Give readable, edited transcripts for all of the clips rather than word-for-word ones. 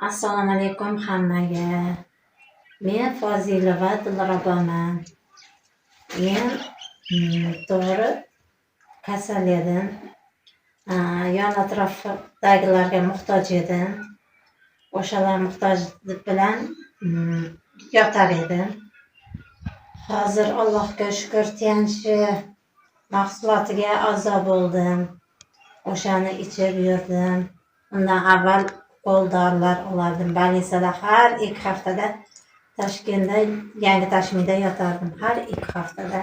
Assalomu alaykum hammaga. Men Fozilova Dilraboman. Men to'g'ri kasal edim. Yon atrofdagilarga muhtoj edim. O'shalar muhtojlik bilan yotar edim. Hozir Allohga shukr tayanchi mahsulotiga a'zo bo'ldim. O'shani ichib yurdim. Undan avval qo'ldorilar olardim. Больницada har 2 haftada Toshkentda yangi tashmida yotardim. Har 2 haftada.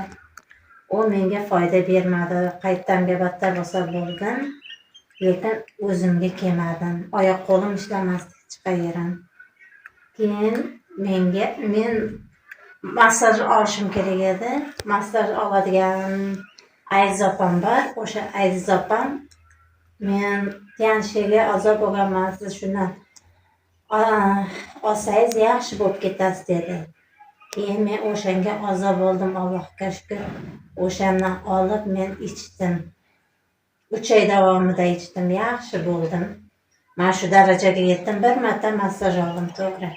U menga foyda bermadi. Qaytamga battar bo'lsa bo'ldim. Lekin o'zimga kelmadim. Oyoq qo'lim ishlamasdi hech qayerim. Keyin men massaj olishim kerak edi. Massaj oladigan Aziz opam bor. O'sha Aziz opam men tanishiga a'zo bo'lganman, siz shuni olsangiz yaxshi bo'lib ketasiz dedi. Keyin men o'shanga a'zo bo'ldim, Allohga shukr. O'shani olib men ichdim. 3 oy davomida ichdim, yaxshi bo'ldim. Men shu darajaga yetdim, bir marta massaj oldim, to'g'ri.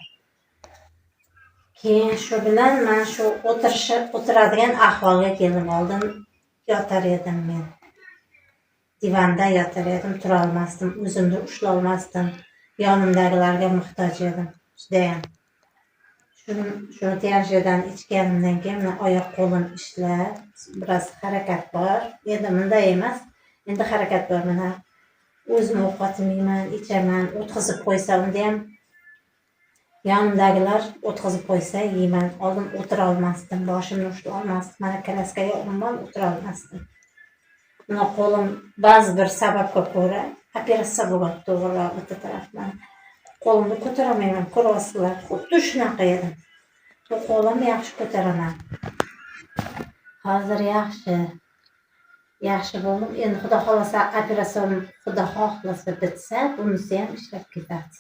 Keyin shu bilan men shu o'tiradigan ahvolga keldim. Oldin yotar edim men. Divanda yotar edim, tura olmasdim, o'zimni ushlay olmasdim. Yonimdagilarga muhtoj edim. Judayam. Shuni tayanchidan ichganimdan keyin oyoq qo'lim ishlab, biroz harakat bor. Endi bunday emas. Endi harakat bor. Mana o'zim ovqatim yeyman, ichaman, o'tkazib qo'ysa, unda ham yonimdagilar o'tkazib qo'ysa yeyman. Oldin o'tira olmasdim, boshimni ushlay olmasdim. Mana kraskaga umuman o'tira olmasdim. Mana qo'lim ba'zi bir sababga ko'ra operatsiya bo'lgan, to'g'ri o'ta tarafdan. Qo'limni ko'tarolmayman, ko'ryapsizlar. Xuddi shunaqa edim. Qo'lim yaxshi ko'taraman. Hozir yaxshi bo'ldim. Endi Xudo xolasa operatsiyam Xudo xohlasa bitsa, bunisi ham ishlab ketadi.